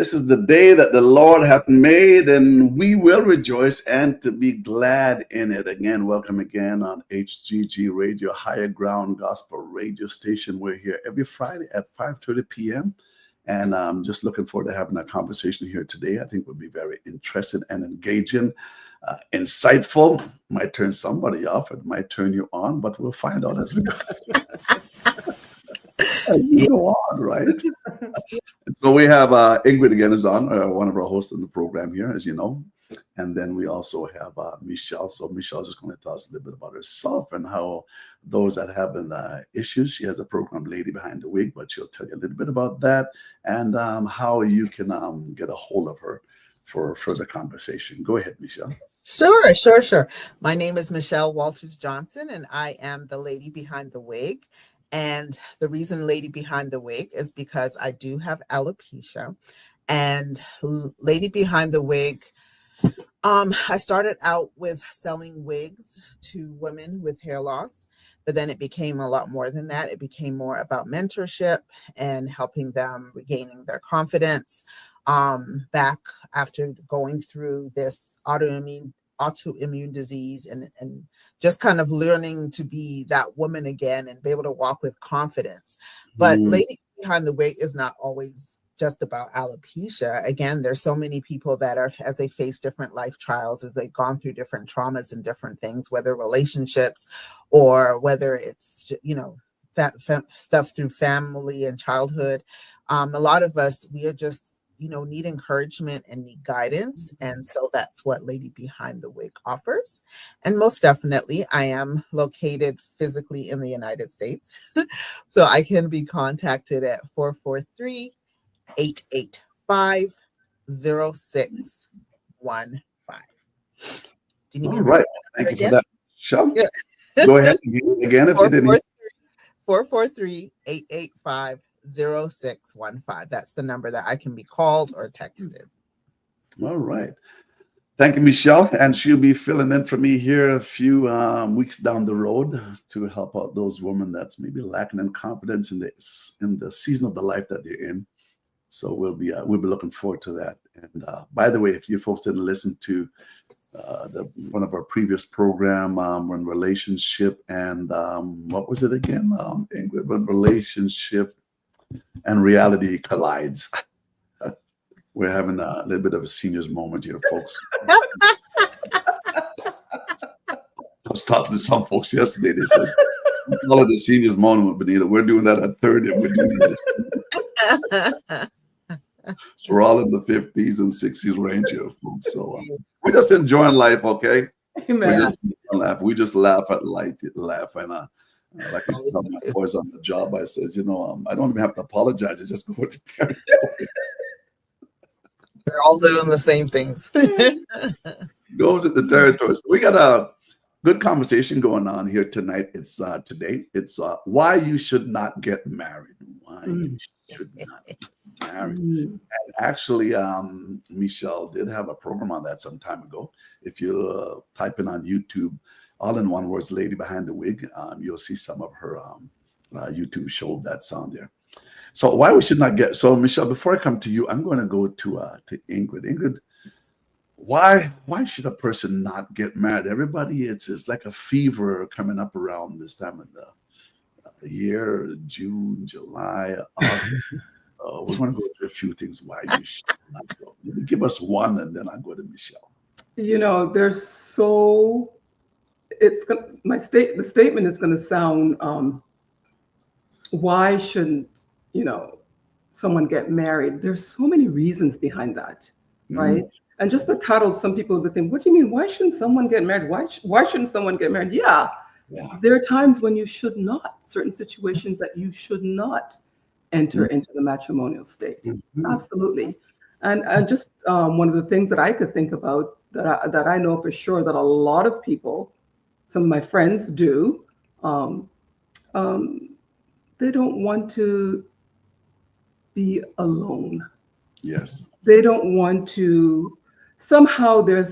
This is the day that the Lord hath made, and we will rejoice and to be glad in it. Again, welcome again on HGG Radio, Higher Ground Gospel Radio Station. We're here every Friday at 5:30 p.m. And I'm just looking forward to having a conversation here today. I think we'll be very interested and engaging, insightful. Might turn somebody off, it might turn you on, but we'll find out as we go. As we go on, right? And so we have Ingrid again is on, one of our hosts in the program here, as you know. And then we also have Michelle. So Michelle's just going to tell us a little bit about herself and how those that have issues. She has a program, Lady Behind the Wig, but she'll tell you a little bit about that and how you can get a hold of her for further conversation. Go ahead, Michelle. Sure. My name is Michelle Walters Johnson, and I am the Lady Behind the Wig. And the reason Lady Behind the Wig is because I do have alopecia. And Lady Behind the Wig, I started out with selling wigs to women with hair loss, but then it became a lot more than that. It became more about mentorship and helping them regaining their confidence back after going through this autoimmune disease and just kind of learning to be that woman again and be able to walk with confidence. But Lady Behind the Wig is not always just about alopecia. Again, there's so many people that are, as they face different life trials, as they've gone through different traumas and different things, whether relationships or whether it's, that stuff through family and childhood. A lot of us, we are just, need encouragement and need guidance. And so that's what Lady Behind the Wig offers. And most definitely, I am located physically in the United States. So I can be contacted at 443-885-0615. Do you need All right. Thank you for that. Michelle, go ahead again if you didn't. 443-885-0615. That's the number that I can be called or texted. All right. Thank you, Michelle. And she'll be filling in for me here a few weeks down the road to help out those women that's maybe lacking in confidence in the season of the life that they're in. So we'll be looking forward to that. And by the way, if you folks didn't listen to one of our previous program when relationship and what was it again? Ingrid, when relationship and reality collides. We're having a little bit of a seniors moment here, folks. I was talking to some folks yesterday. They said, we call it the seniors moment, Bonitto. We're doing that at 30. We're doing this. So we're all in the 50s and 60s range here, folks. So we're just enjoying life, okay? We just laugh at light, laugh. And like I tell my boys on the job, I says, I don't even have to apologize. I just go with the territory. They're all doing the same things. Goes with the territory. So we got a good conversation going on here tonight. It's today. It's why you should not get married. Why you should not get married. And actually, Michelle did have a program on that some time ago. If you type in on YouTube, all in one words, Lady Behind the Wig, you'll see some of her YouTube show that's on there. So why we should not get, so Michelle, before I come to you, I'm going to go to Ingrid. Ingrid, why should a person not get married? Everybody, it's like a fever coming up around this time of the year, June, July, August. We're going to go through a few things why you should not go. Maybe give us one, and then I'll go to Michelle. There's so, the statement is going to sound, why shouldn't, someone get married? There's so many reasons behind that, right? And just the title, some people would think, what do you mean? Why shouldn't someone get married? Why shouldn't someone get married? Yeah. There are times when you should not, certain situations that you should not enter into the matrimonial state. Absolutely. And just one of the things that I could think about that I know for sure that a lot of people, some of my friends do, they don't want to be alone. Yes. They don't want to, somehow in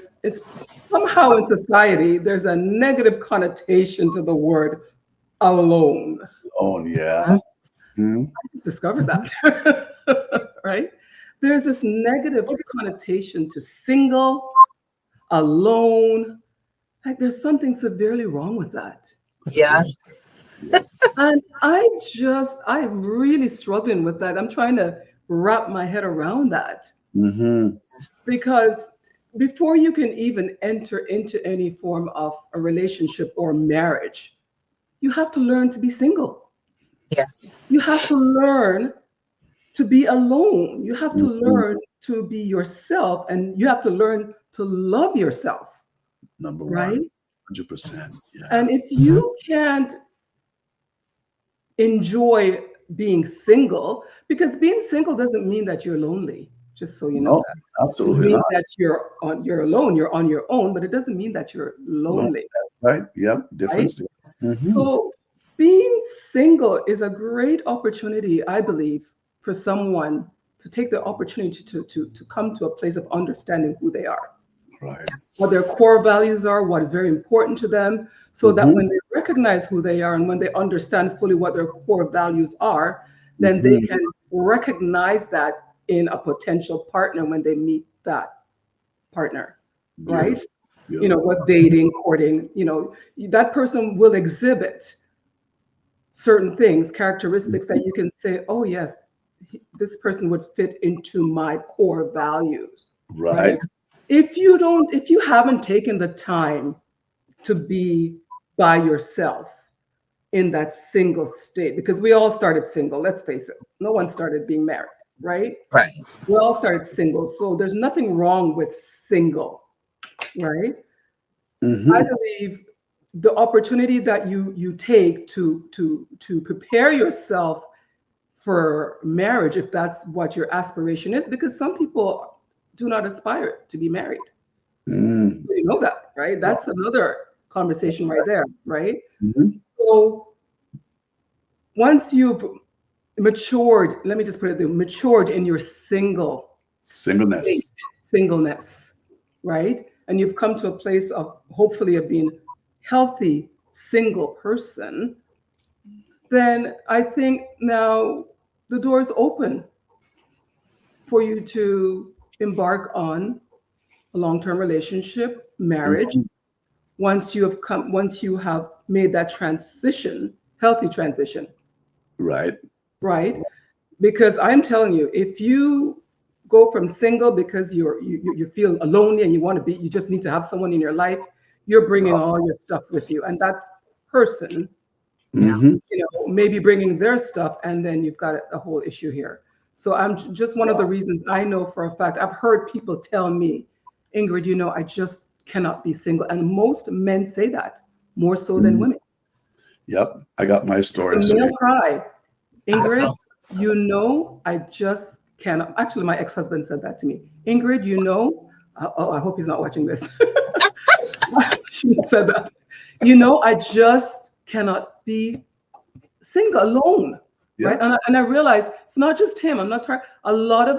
society, there's a negative connotation to the word alone. Oh, yeah. I just discovered that, right? there's this negative connotation to single, alone. Like there's something severely wrong with that. Yeah. Yeah. And I'm really struggling with that. I'm trying to wrap my head around that Mm-hmm. because before you can even enter into any form of a relationship or marriage, you have to learn to be single. Yes. You have to learn to be alone. You have to Mm-hmm. learn to be yourself and you have to learn to love yourself, Number one, right? 100%. Yeah. And if Mhm. you can't enjoy being single, because being single doesn't mean that you're lonely, just so you know No, that. It absolutely means not. that you're alone, you're on your own, but it doesn't mean that you're No, lonely, right? Yep. right? Difference. Mm-hmm. So being single is a great opportunity, I believe, for someone to take the opportunity to come to a place of understanding who they are, Right. what their core values are, what is very important to them, so that Mm-hmm. when they recognize who they are and when they understand fully what their core values are, then they Mm-hmm. can recognize that in a potential partner when they meet that partner, right? Beautiful. Beautiful. With dating, courting, that person will exhibit certain things, characteristics that you can say, oh, yes, this person would fit into my core values, right? Right. If you haven't taken the time to be by yourself in that single state, because we all started single, let's face it, no one started being married, right? Right. We all started single. So there's nothing wrong with single, right? I Mm-hmm. believe the opportunity that you take to prepare yourself for marriage, if that's what your aspiration is, because some people do not aspire to be married. Mm. You know that, right? That's another conversation right there, right? Mm-hmm. So once you've matured, let me just put it there, matured in your state, Singleness. singleness, right? And you've come to a place of hopefully of being healthy single person, then I think now the door is open for you to embark on a long-term relationship, marriage, Mm-hmm. once you have made that transition, healthy transition, Right. right? Because I'm telling you, if you go from single because you feel lonely and you just need to have someone in your life, you're bringing all your stuff with you, and that person, Yeah. Mm-hmm. maybe bringing their stuff, and then you've got a whole issue here. So just one of the reasons I know for a fact, I've heard people tell me, Ingrid, I just cannot be single, and most men say that more so than Mm-hmm. women. Yep. I got my The story. So male cry, I Ingrid, know. I just cannot. Actually, my ex-husband said that to me. Ingrid, oh, I hope he's not watching this. She said that. I just cannot be single alone, right? yeah. And I realized it's not just him. I'm not trying. A lot of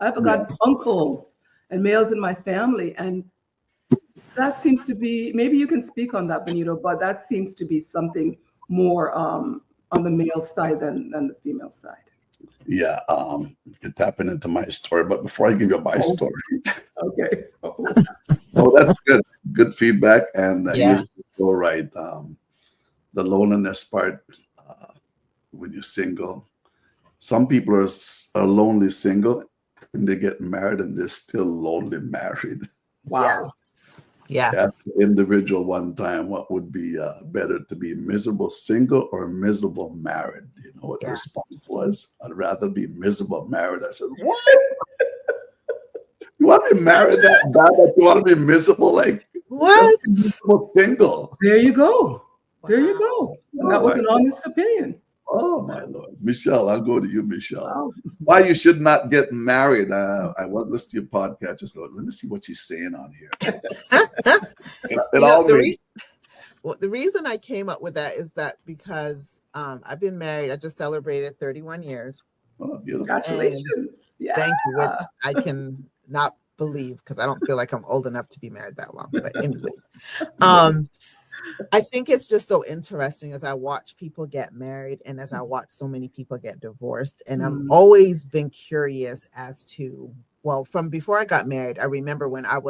I've got Yes. uncles and males in my family, and that seems to be. Maybe you can speak on that, Bonitto, but that seems to be something more on the male side than the female side. Yeah. You're tapping into my story, but before I give you my Oh, story, okay. Oh, oh, that's good. Good feedback, and Yeah. you're so right. The loneliness part when you're single. Some people are lonely single, and they get married, and they're still lonely married. wow. Yes. Ask Yes. the individual one time what would be better to be miserable single or miserable married. You know what the Yeah. response was? I'd rather be miserable married. I said, what? You want to be married that bad that you want to be miserable? Like, just What? be miserable single. There you go. There you Wow. go. And Oh that was my, an honest opinion. oh my Lord. Michelle, I'll go to you, Michelle. Wow. Why you should not get married. I was listening to your podcast. Just thought, let me see what she's saying on here. It You know, all made the reason I came up with that is that because I've been married. I just celebrated 31 years. oh, beautiful. And Congratulations. Yeah. thank you, which I can not believe because I don't feel like I'm old enough to be married that long. But anyways, um, I think it's just so interesting as I watch people get married and as I watch so many people get divorced. And I've Mm, always been curious as to, well, from before I got married, I remember when I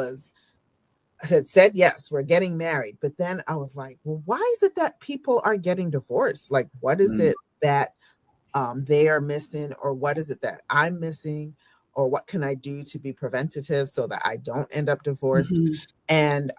said, yes, we're getting married. But then I was like, well, why is it that people are getting divorced? Like, what is Mm, it that they are missing, or what is it that I'm missing, or what can I do to be preventative so that I don't end up divorced? mhm, And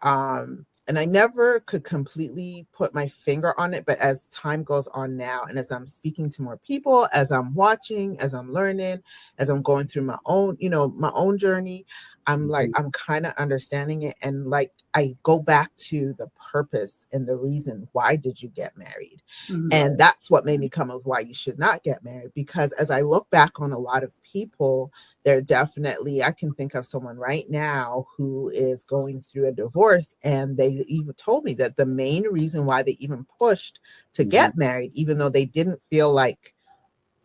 I never could completely put my finger on it, but as time goes on now, and as I'm speaking to more people, as I'm watching, as I'm learning, as I'm going through my own, my own journey, mhm, I'm kind of understanding it. And like, I go back to the purpose and the reason, why did you get married? mhm, And that's what made me come up with why you should not get married. Because as I look back on a lot of people, they're definitely, I can think of someone right now who is going through a divorce, and they even told me that the main reason why they even pushed to mhm. get married, even though they didn't feel like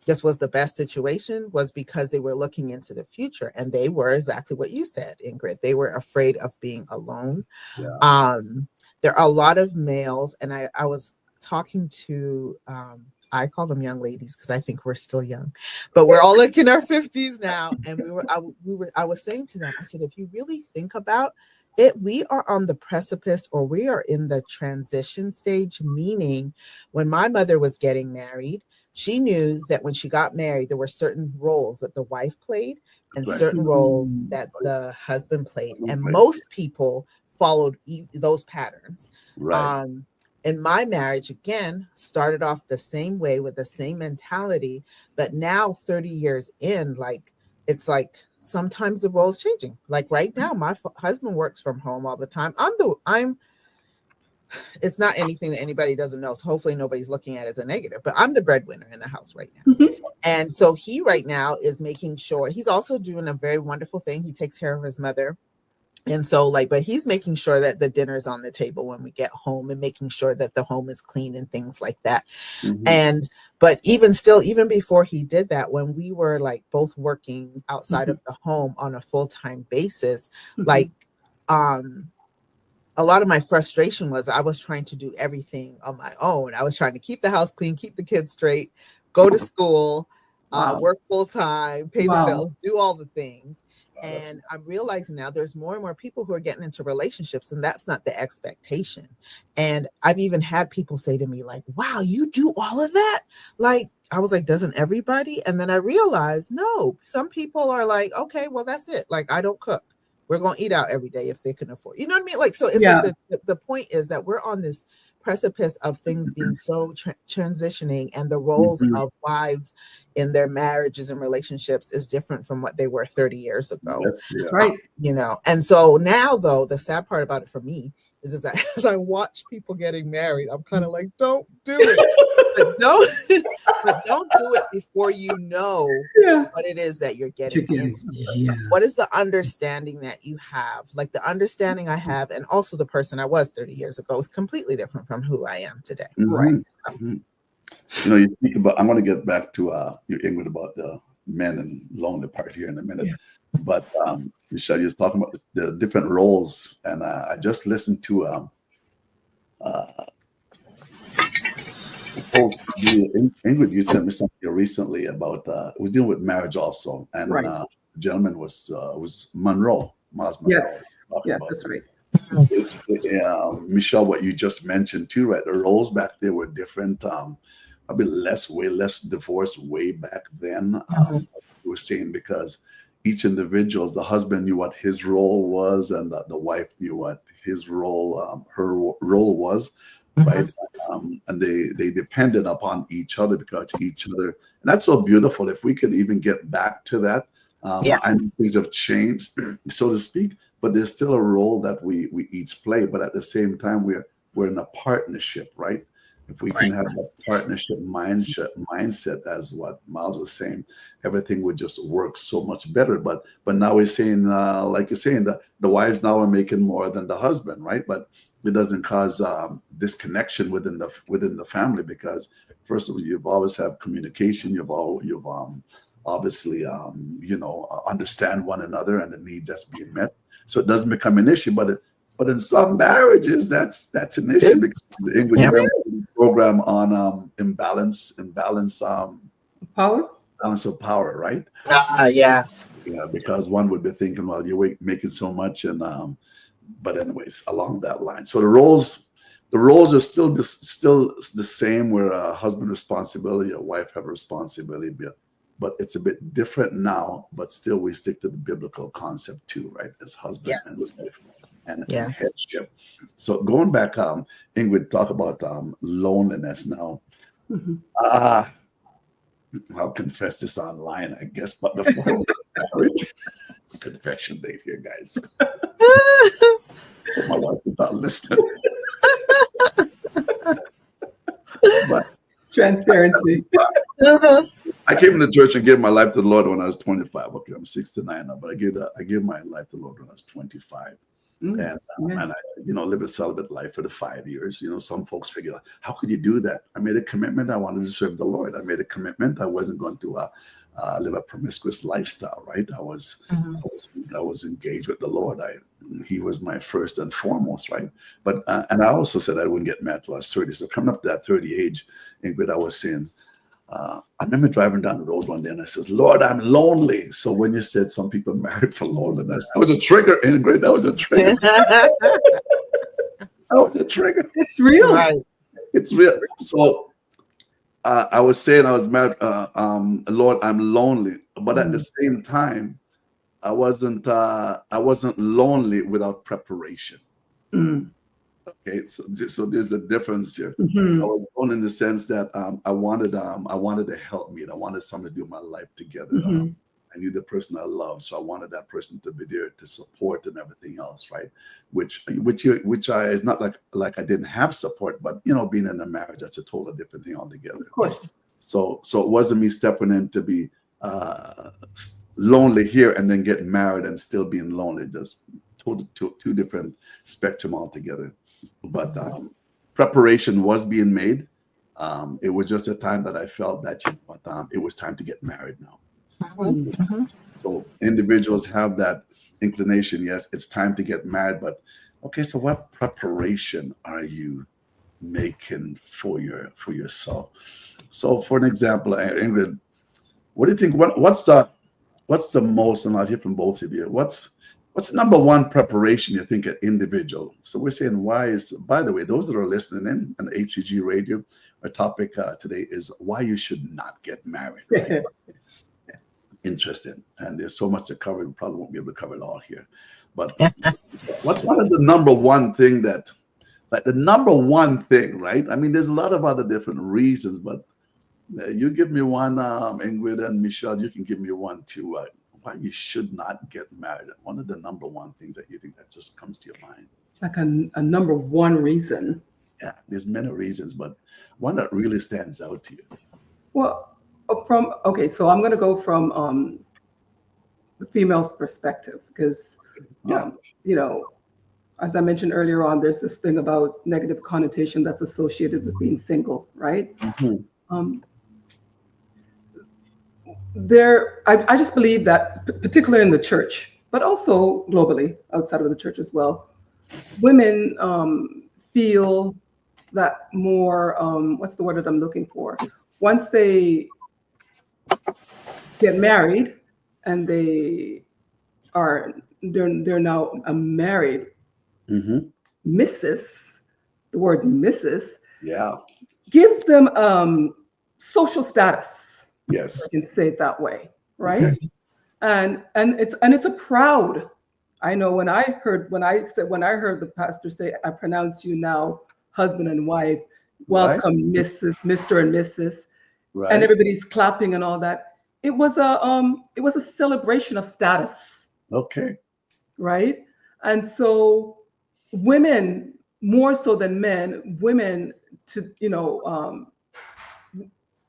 this was the best situation, was because they were looking into the future, and they were exactly what you said, Ingrid. They were afraid of being alone. Yeah. um, there are a lot of males, and I was talking to, I call them young ladies because I think we're still young, but we're all like in our 50s now. And I was saying to them, I said, if you really think about it, we are on the precipice, or we are in the transition stage, meaning when my mother was getting married, she knew that when she got married, there were certain roles that the wife played and Right. certain roles mm, that the husband played. One And place. most people followed those patterns. Right. Um, and my marriage, again, started off the same way with the same mentality. But now, 30 years in, like, it's like sometimes the role's changing. Like right now, my husband works from home all the time. It's not anything that anybody doesn't know. So hopefully nobody's looking at it as a negative, but I'm the breadwinner in the house right now. mhm, And so he right now is making sure, he's also doing a very wonderful thing. He takes care of his mother. And so, like, but he's making sure that the dinner's on the table when we get home, and making sure that the home is clean and things like that. Mhm, And, but even still, even before he did that, when we were like both working outside mhm, of the home on a full-time basis, like, mhm. um, a lot of my frustration was I was trying to do everything on my own. I was trying to keep the house clean, keep the kids straight, go to school, Wow. work full time, pay the Wow. bills, do all the things. wow, that's And I'm realizing now there's more and more people who are getting into relationships, and that's not the expectation. And I've even had people say to me, like, wow, you do all of that? Like, I was like, doesn't everybody? And then I realized, no, some people are like, okay, well, that's it. Like, I don't cook, we're going to eat out every day if they can afford, you know what I mean? Like, so it's like Yeah. the point is that we're on this precipice of things being so transitioning, and the roles mhm. of wives in their marriages and relationships is different from what they were 30 years ago. Yes, That's yeah. right. And so now, though, the sad part about it for me is that as I watch people getting married, I'm kind of like, don't do it, but don't, but don't do it before you know Yeah. what it is that you're What you're getting getting. into. Yeah. What is the understanding that you have? Like, the understanding I have, and also the person I was 30 years ago, is completely different from who I am today. Right. Mhm, mhm. You speak about. I'm going to get back to your Ingrid about the men and lonely part here in a minute. Yeah. But Michelle, you was talking about the different roles, and I just listened to uh, post Ingrid. You sent me something recently about we're dealing with marriage also, and Right. the gentleman was Monroe, Miles Monroe, Yes. talking Yes, about that's right. basically, Michelle, what you just mentioned too, right? The roles back there were different. Probably way less divorce way back then. Mhm. You were saying because each individual, the husband knew what his role was, and the wife knew what his role, role was, right? Mhm. And they depended upon each other because each other, and that's so beautiful. If we could even get back to that, Yeah. I know things have changed, so to speak, but there's still a role that we each play. But at the same time, we're in a partnership, right? If we can Right. have that partnership mindset, as what Miles was saying, everything would just work so much better. But now we're saying, like you're saying, the wives now are making more than the husband, right? But it doesn't cause disconnection within the family, because first of all, you've always have communication. You've obviously understand one another and the needs that's being met. So it doesn't become an issue, but But in some marriages, that's an issue because the English Yeah. program on Power. balance of power, right? Yes. Yeah, because one would be thinking, well, you're making so much, and but anyways, along that line. So the roles are still the same, where a husband responsibility, a wife have a responsibility, but it's a bit different now. But still, we stick to the biblical concept too, right? As husband and Yes. wife and Yes. headship. So going back, Ingrid, talk about loneliness now. Mhm. Uh, I'll confess this online, I guess, but before I get married, it's a confession date here, guys. My wife is not listening. But Transparency. Uh-huh. I came into church and gave my life to the Lord when I was 25. Okay, I'm 69 now, but I gave my life to the Lord when I was 25. Mm, And I, lived a celibate life for the 5 years. Some folks figure, how could you do that? I made a commitment. I wanted to serve the Lord. I made a commitment. I wasn't going to live a promiscuous lifestyle, right? Mhm. I was engaged with the Lord. He was my first and foremost, right? But and I also said I wouldn't get married till I was 30. So coming up to that 30 age, Ingrid, I was saying, I remember driving down the road one day and I said, Lord, I'm lonely. So when you said some people married for loneliness, that was a trigger, Ingrid. That was a trigger. That was a trigger. It's real. Right. It's real. So I was saying I was married, Lord, I'm lonely. But at the same time, I wasn't lonely without preparation. Mm. Okay, so there's a difference here. I Mhm. was born in the sense that I wanted a helpmate. I wanted someone to do my life together. Mhm. I knew the person I loved, so I wanted that person to be there to support and everything else, right? Which is not like I didn't have support, but being in a marriage, that's a totally different thing altogether. Of course. So it wasn't me stepping in to be uh, lonely here and then getting married and still being lonely. Just two different spectrum altogether. But preparation was being made. It was just a time that I felt that it was time to get married now. Mhm. Mhm. So individuals have that inclination. Yes, it's time to get married. But okay, so what preparation are you making for yourself? So, for an example, Ingrid, what do you think? What's the most? And I'll hear from both of you. What's the number one preparation you think an individual? So we're saying why is. By the way, those that are listening in on HCG Radio, our topic today is why you should not get married. Right? Interesting, and there's so much to cover. We probably won't be able to cover it all here. But what's one of the number one thing like the number one thing, right? I mean, there's a lot of other different reasons, but you give me one, Ingrid and Michelle, you can give me one too. Why you should not get married. One of the number one things that you think that just comes to your mind. Like a number one reason. Yeah, there's many reasons, but one that really stands out to you. Well, so I'm going to go from the female's perspective because, Yeah. you know, as I mentioned earlier on, there's this thing about negative connotation that's associated with being single, right? Mhm. Um, I just believe that, particularly in the church, but also globally outside of the church as well, women feel that more, what's the word that I'm looking for? Once they get married and they're now a married Mhm. Mrs. The word Mrs. Yeah. gives them social status. Yes. I can say it that way, right? Okay. And it's a proud. I know when I heard the pastor say, "I pronounce you now husband and wife. Right. Welcome, Mrs., Mr. and Mrs." And Right. everybody's clapping and all that. It was a celebration of status, Okay. right? And so women, more so than men, women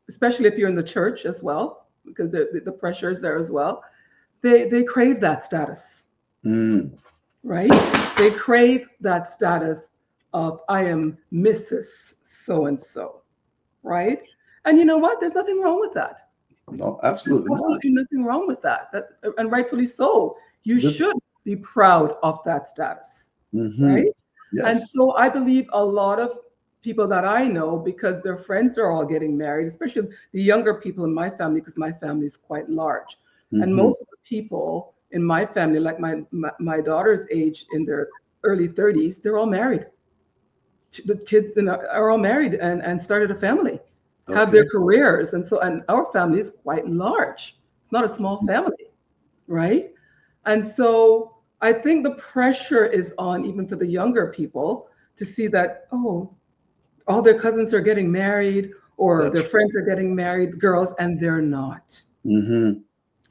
especially if you're in the church as well, because the pressure is there as well. They crave that status, Mm. right? They crave that status of I am Mrs. So and so, right? And you know what? There's nothing wrong with that. No, There's absolutely not. absolutely nothing wrong with that. And rightfully so. You This- should be proud of that status. Mm-hmm. right? And Yes. so I believe a lot of people that I know, because their friends are all getting married, especially the younger people in my family, because my family is quite large. And Mm-hmm. most of the people in my family, like my daughter's age, in their early 30s, they're all married. The kids are all married and started a family, have their Okay. careers. And so, and our family is quite large. It's not a small family, right? And so I think the pressure is on even for the younger people to see that, oh, all their cousins are getting married or their That's friends are getting married, girls, and they're not. mm-hmm.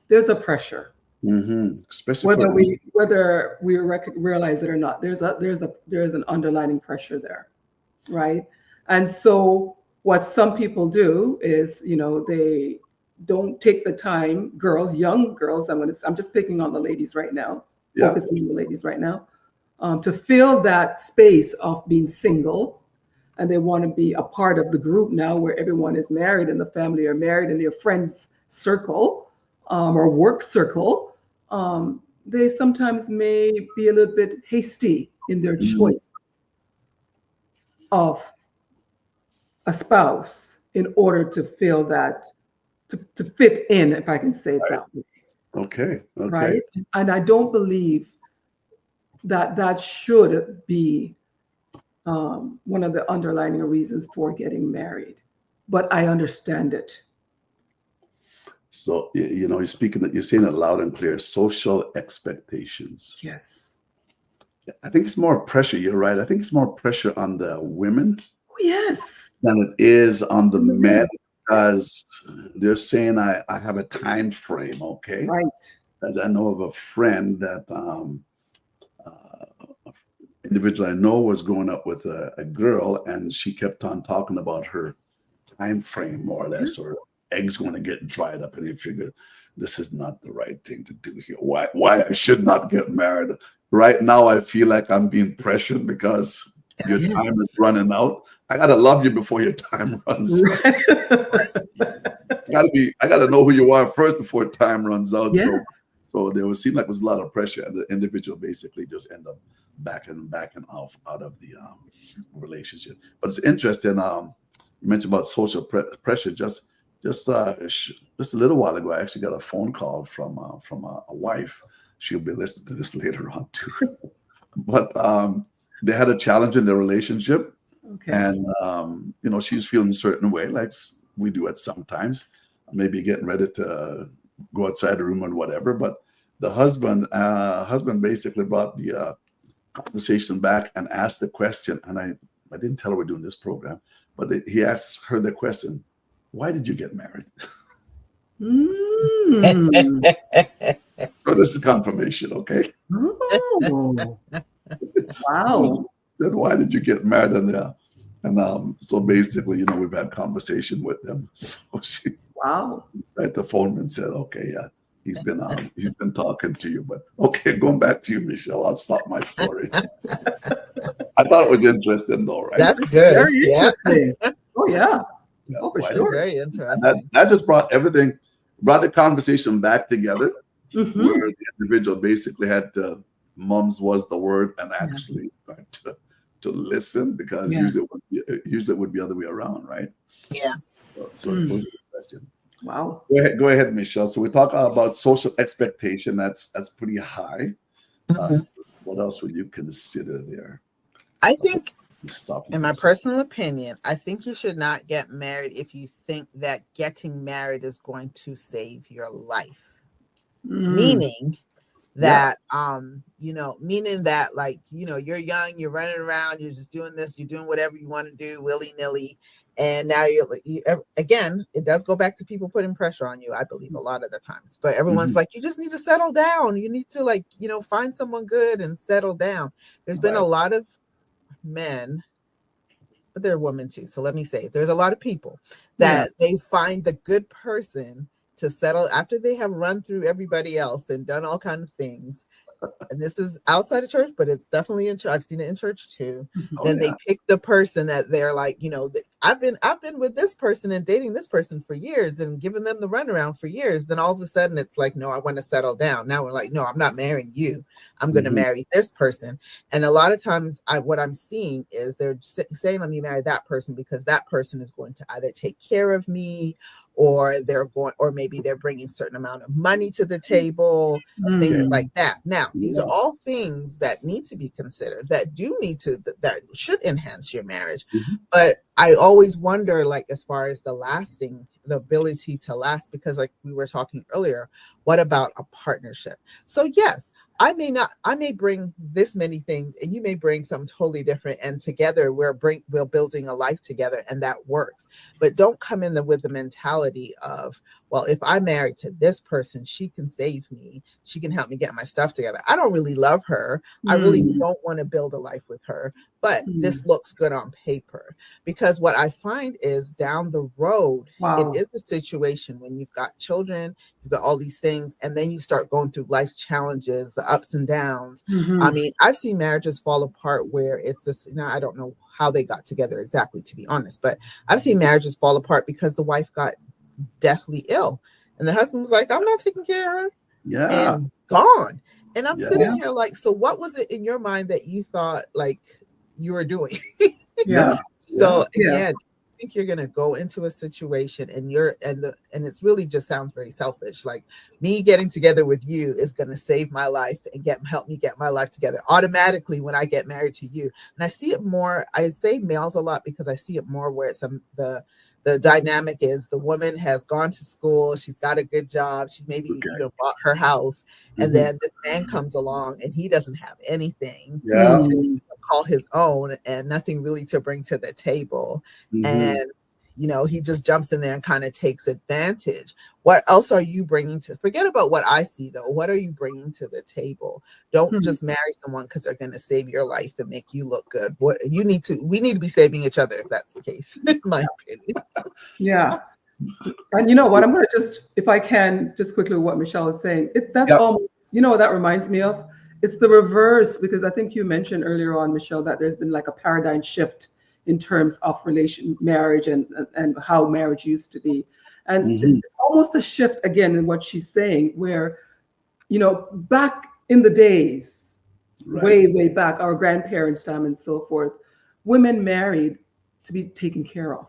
There's a pressure, Mm-hmm. Especially for whether we realize it or not. There's an underlying pressure there, right? And so what some people do is, they don't take the time, girls, young girls, I'm just picking on the ladies right now, yeah. focusing on the ladies right now, to fill that space of being single. And they want to be a part of the group now where everyone is married and the family are married and your friends circle, or work circle. They sometimes may be a little bit hasty in their Mm-hmm. choice of a spouse in order to feel that, to fit in, if I can say it Right. that way, Okay. Okay. right? And I don't believe that that should be one of the underlying reasons for getting married, but I understand it. So you're speaking that you're saying it loud and clear. Social expectations. Yes. I think it's more pressure. You're right. I think it's more pressure on the women Oh, yes. than it is on the And the men men. because they're saying I have a time frame. Okay, Right. as I know of a friend that individual I know was growing up with a girl, and she kept on talking about her time frame, more or Yeah. less, or eggs going to get dried up, and he figured this is not the right thing to do here. Why I should not get married right now? I feel like I'm being pressured because your Yes. time is running out. I gotta love you before your time runs out. Right. I gotta know who you are first before time runs out. Yes. So there would seem like there's a lot of pressure, and the individual basically just end up backing off out of the relationship. But it's interesting. You mentioned about social pressure. Just a little while ago, I actually got a phone call from a wife. She'll be listening to this later on too. But they had a challenge in their relationship, Okay. and she's feeling a certain way, like we do at sometimes, maybe getting ready to go outside the room or whatever. But the husband basically brought the conversation back and asked the question, and I didn't tell her we're doing this program, but he asked her the question, why did you get married? Mm. So this is confirmation, okay? Oh, So wow. then why did you get married? And so basically, we've had conversation with them. So she Wow. at the phone and said, okay, yeah, he's been talking to you, but okay, going back to you, Michelle, I'll stop my story. I thought it was interesting though, right? That's good. Very Yeah, interesting. Oh, yeah. Yeah, Oh, for why that's did- sure. very and that, interesting. that just brought the conversation back together, Hmm. where the individual basically had to, mums was the word, and Yeah. actually start to listen, because Yeah. usually it would be the other way around, right? Yeah. So it Mm. was interesting. Wow. Go ahead, Michelle. So we talk about social expectation. That's pretty high. Uh, Mhm. what else would you consider there? I think, Stop in for my a second. personal opinion, I think you should not get married if you think that getting married is going to save your life. Mm. Meaning Yeah. that meaning that, like, you're young, you're running around, you're just doing this, you're doing whatever you want to do willy-nilly, and now again, it does go back to people putting pressure on you, I believe, a lot of the times, but everyone's Mhm. like, you just need to settle down, you need to, like, find someone good and settle down. There's been a Right. lot of men, but there are women too. So let me say, there's a lot of people Yeah. that they find the good person to settle after they have run through everybody else and done all kind of things. and this is outside of church, but it's definitely in church. I've seen it in church too. Oh Then yeah. they pick the person that they're like, I've been with this person and dating this person for years and giving them the runaround for years. Then all of a sudden it's like, no, I want to settle down. Now we're like, no, I'm not marrying you. I'm going to marry this person. And a lot of times what I'm seeing is they're saying, let me marry that person because that person is going to either take care of me, or or maybe they're bringing a certain amount of money to the table, things like that. Now, these are all things that need to be considered, that should enhance your marriage. But I always wonder, like, as far as the ability to last, because like we were talking earlier, what about a partnership? So yes, I may bring this many things and you may bring something totally different, and together we're building a life together, and that works. But don't come in with the mentality of, well, if I'm married to this person, she can save me. She can help me get my stuff together. I don't really love her. I really don't want to build a life with her, but this looks good on paper. Because what I find is down the road, it is the situation when you've got children, you've got all these things, and then you start going through life's challenges, the ups and downs. I mean, I've seen marriages fall apart where it's just, I don't know how they got together exactly, to be honest, but I've seen marriages fall apart because the wife got deathly ill and the husband was like, I'm not taking care of her, and gone. And I'm sitting here like, so what was it in your mind that you thought like you were doing? So again, I think you're gonna go into a situation and it's really just sounds very selfish. Like, me getting together with you is gonna save my life and help me get my life together automatically when I get married to you. And I see it more. I say males a lot because I see it more where it's the dynamic is the woman has gone to school, she's got a good job, she maybe even bought her house, and then this man comes along and he doesn't have anything to call his own and nothing really to bring to the table. And he just jumps in there and kind of takes advantage. What else are you bringing forget about what I see though? What are you bringing to the table? Don't just marry someone because they're going to save your life and make you look good. We need to be saving each other if that's the case, in my opinion. Yeah. And you know what, I'm going to just, if I can, just quickly what Michelle is saying, that's almost, what that reminds me of? It's the reverse, because I think you mentioned earlier on, Michelle, that there's been like a paradigm shift in terms of marriage and how marriage used to be. And it's almost a shift again in what she's saying, where, back in the days, way back, our grandparents' time and so forth, women married to be taken care of.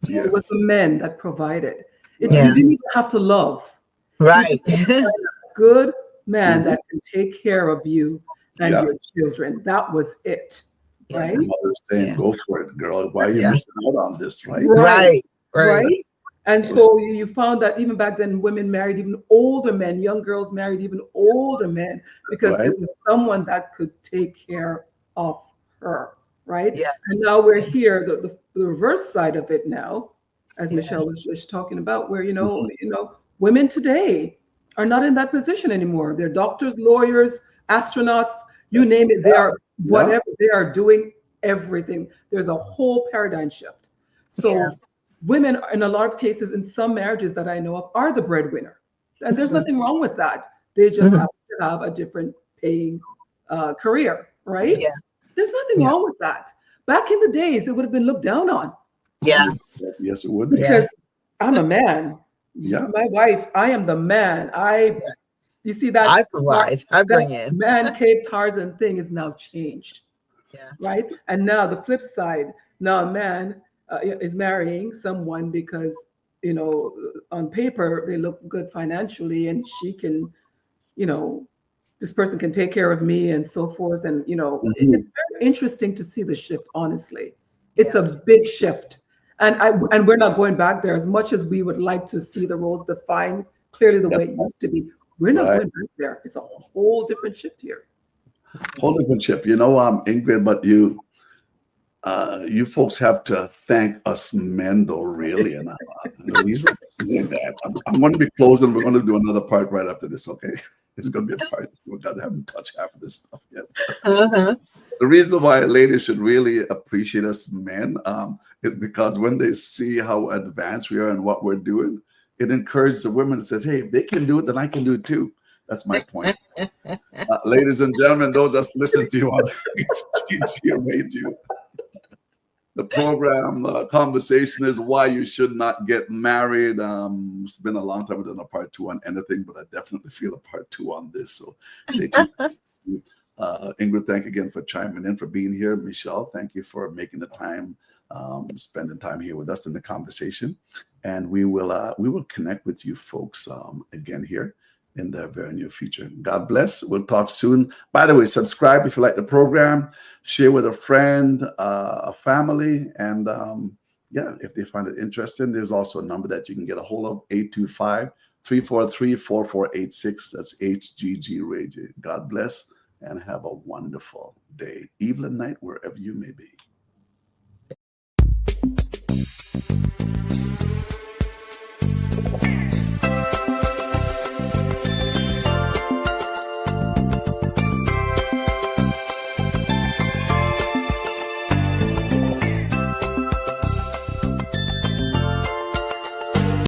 It was the men that provided. You didn't even have to love. Right. You just had to find a good man that can take care of you and your children. That was it. Right? Your mother's saying, go for it, girl. Why are you missing out on this, right? Right. And so you found that even back then, women married even older men, young girls married even older men, because it was someone that could take care of her. Right. And now we're here, the reverse side of it now, as Michelle was just talking about, where, women today are not in that position anymore. They're doctors, lawyers, astronauts, you name it. They are whatever, they are doing everything. There's a whole paradigm shift. So women, in a lot of cases, in some marriages that I know of, are the breadwinner. And there's nothing wrong with that. They just have to have a different paying career, right? There's nothing wrong with that. Back in the days, it would have been looked down on. Yes, it would be. Because I'm a man. Yeah. My wife, I am the man. You see that? I provide. I bring in. Man cave Tarzan thing is now changed. Right? And now the flip side, now a man is marrying someone because, on paper, they look good financially and she can, this person can take care of me and so forth. And, it's very interesting to see the shift, honestly. It's a big shift. And we're not going back there as much as we would like to see the roles defined clearly the way it used to be. We're not going back there. It's a whole different shift here. Whole different shift. Ingrid, but you folks have to thank us men, though, really. And I'm going to be closing. We're going to do another part right after this, okay? It's going to be a part. We haven't touched half of this stuff yet. The reason why ladies should really appreciate us men is because when they see how advanced we are and what we're doing, it encourages the women and says, hey, if they can do it, then I can do it too. That's my point. Ladies and gentlemen, those that listen to you on HGG Radio, the program conversation is why you should not get married. It's been a long time. We've done a part 2 on anything, but I definitely feel a part 2 on this. So stay tuned. Ingrid, thank you again for chiming in, for being here. Michelle, thank you for making the time, spending time here with us in the conversation. And we will connect with you folks again here in the very near future. God bless. We'll talk soon. By the way, subscribe if you like the program, share with a friend, a family, and if they find it interesting, there's also a number that you can get a hold of, 825-343-4486. That's HGG Radio. God bless and have a wonderful day, evening, night, wherever you may be.